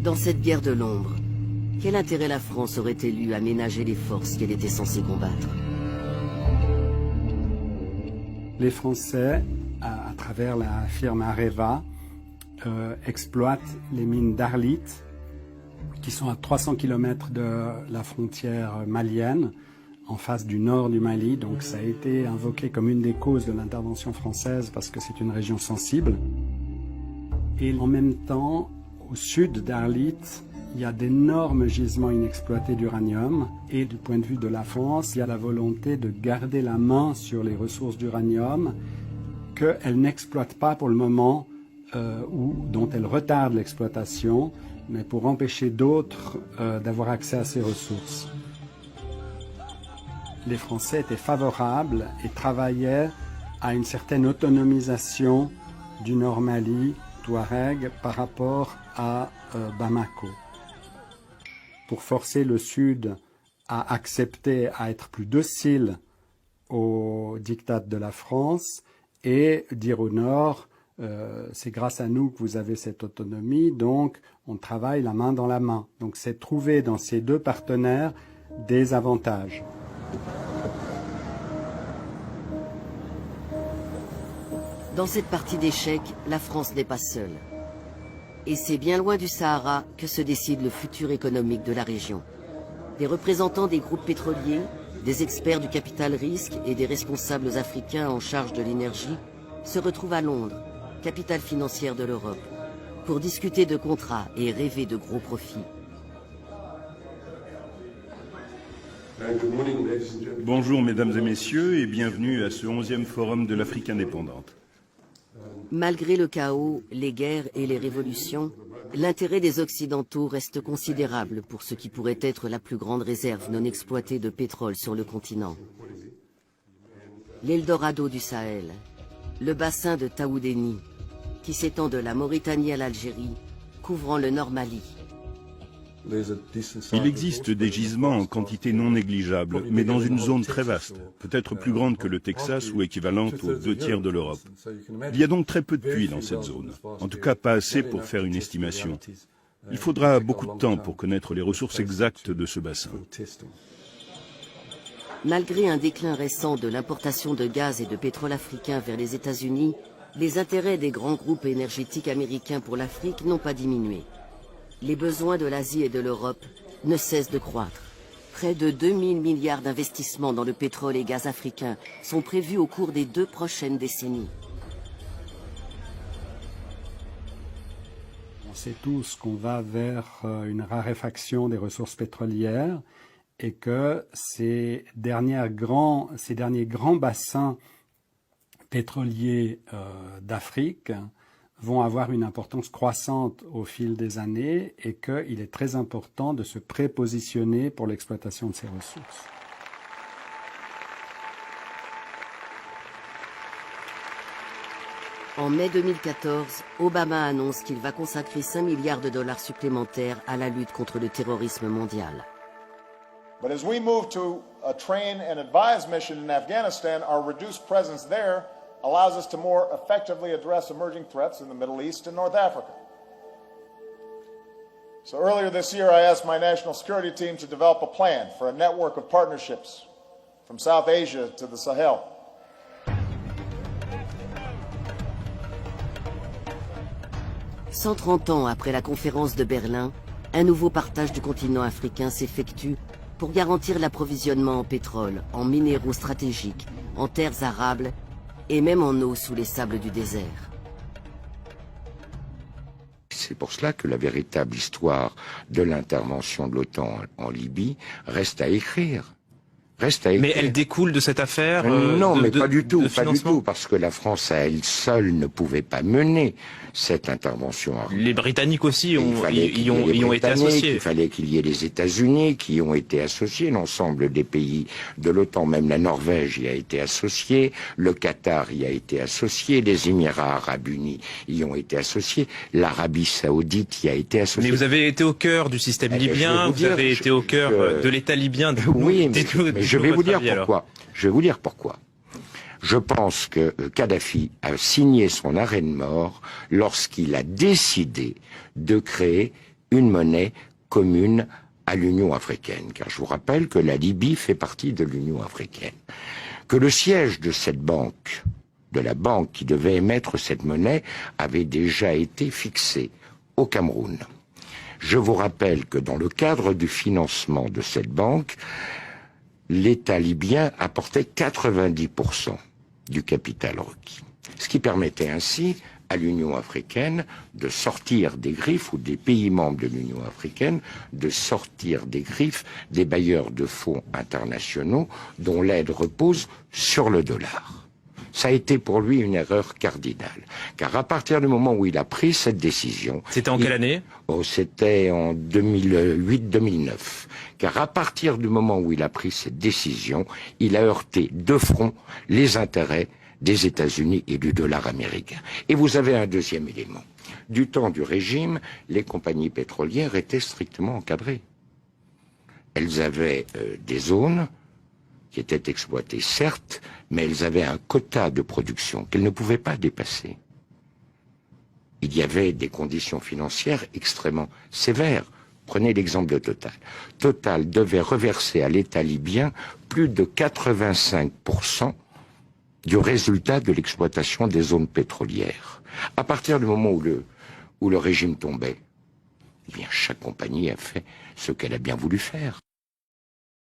Dans cette guerre de l'ombre, quel intérêt la France aurait-elle eu à ménager les forces qu'elle était censée combattre? Les Français, à travers la firme Areva, exploitent les mines d'Arlit, qui sont à 300 km de la frontière malienne, en face du nord du Mali. Donc ça a été invoqué comme une des causes de l'intervention française parce que c'est une région sensible. Et en même temps, au sud d'Arlit, il y a d'énormes gisements inexploités d'uranium. Et du point de vue de la France, il y a la volonté de garder la main sur les ressources d'uranium qu'elle n'exploite pas pour le moment ou dont elle retarde l'exploitation, mais pour empêcher d'autres d'avoir accès à ces ressources. Les Français étaient favorables et travaillaient à une certaine autonomisation du Nord Mali, Touareg, par rapport à Bamako. Pour forcer le Sud à accepter, à être plus docile au diktat de la France et dire au Nord, c'est grâce à nous que vous avez cette autonomie, donc on travaille la main dans la main. Donc c'est trouver dans ces deux partenaires des avantages. Dans cette partie d'échecs, la France n'est pas seule. Et c'est bien loin du Sahara que se décide le futur économique de la région. Des représentants des groupes pétroliers, des experts du capital risque et des responsables africains en charge de l'énergie se retrouvent à Londres, capitale financière de l'Europe, pour discuter de contrats et rêver de gros profits. Bonjour mesdames et messieurs et bienvenue à ce 11e forum de l'Afrique indépendante. Malgré le chaos, les guerres et les révolutions, l'intérêt des Occidentaux reste considérable pour ce qui pourrait être la plus grande réserve non exploitée de pétrole sur le continent. L'Eldorado du Sahel, le bassin de Taoudéni, qui s'étend de la Mauritanie à l'Algérie, couvrant le Nord Mali. Il existe des gisements en quantité non négligeable, mais dans une zone très vaste, peut-être plus grande que le Texas ou équivalente aux 2/3 de l'Europe. Il y a donc très peu de puits dans cette zone, en tout cas pas assez pour faire une estimation. Il faudra beaucoup de temps pour connaître les ressources exactes de ce bassin. Malgré un déclin récent de l'importation de gaz et de pétrole africain vers les États-Unis, les intérêts des grands groupes énergétiques américains pour l'Afrique n'ont pas diminué. Les besoins de l'Asie et de l'Europe ne cessent de croître. Près de 2000 milliards d'investissements dans le pétrole et gaz africain sont prévus au cours des 2 prochaines décennies. On sait tous qu'on va vers une raréfaction des ressources pétrolières et que ces derniers grands bassins pétroliers d'Afrique vont avoir une importance croissante au fil des années et qu'il est très important de se prépositionner pour l'exploitation de ces ressources. En mai 2014, Obama annonce qu'il va consacrer 5 milliards de dollars supplémentaires à la lutte contre le terrorisme mondial. But as we move to a train and advise mission in Afghanistan, our reduced presence there allows us to more effectively address emerging threats in the Middle East and North Africa. So earlier this year, I asked my national security team to develop a plan for a network of partnerships from South Asia to the Sahel. « 130 ans après la conférence de Berlin, un nouveau partage du continent africain s'effectue pour garantir l'approvisionnement en pétrole, en minéraux stratégiques, en terres arables et même en eau sous les sables du désert. C'est pour cela que la véritable histoire de l'intervention de l'OTAN en Libye reste à écrire. Mais elle découle de cette affaire non, mais pas du tout, parce que la France à elle seule ne pouvait pas mener cette intervention. Les Britanniques aussi y ont été associés. Il fallait qu'il y ait les États-Unis qui ont été associés, l'ensemble des pays de l'OTAN, même la Norvège y a été associée, le Qatar y a été associé, les Émirats Arabes Unis y ont été associés, l'Arabie Saoudite y a été associée. Mais vous avez été au cœur du système libyen, vous avez été au cœur de l'État libyen. Oui, mais je vais vous dire pourquoi. Je vais vous dire pourquoi. Je pense que Kadhafi a signé son arrêt de mort lorsqu'il a décidé de créer une monnaie commune à l'Union africaine, car je vous rappelle que la Libye fait partie de l'Union africaine, que le siège de cette banque, de la banque qui devait émettre cette monnaie, avait déjà été fixé au Cameroun. Je vous rappelle que dans le cadre du financement de cette banque, l'État libyen apportait 90% du capital requis, ce qui permettait ainsi à l'Union africaine de sortir des griffes, ou des pays membres de l'Union africaine, de sortir des griffes des bailleurs de fonds internationaux dont l'aide repose sur le dollar. Ça a été pour lui une erreur cardinale, car à partir du moment où il a pris cette décision... C'était en quelle année ? C'était en 2008-2009, car à partir du moment où il a pris cette décision, il a heurté de front les intérêts des États-Unis et du dollar américain. Et vous avez un deuxième élément. Du temps du régime, les compagnies pétrolières étaient strictement encadrées. Elles avaient des zones qui étaient exploitées, certes, mais elles avaient un quota de production qu'elles ne pouvaient pas dépasser. Il y avait des conditions financières extrêmement sévères. Prenez l'exemple de Total. Total devait reverser à l'État libyen plus de 85% du résultat de l'exploitation des zones pétrolières. À partir du moment où le régime tombait, eh bien, chaque compagnie a fait ce qu'elle a bien voulu faire.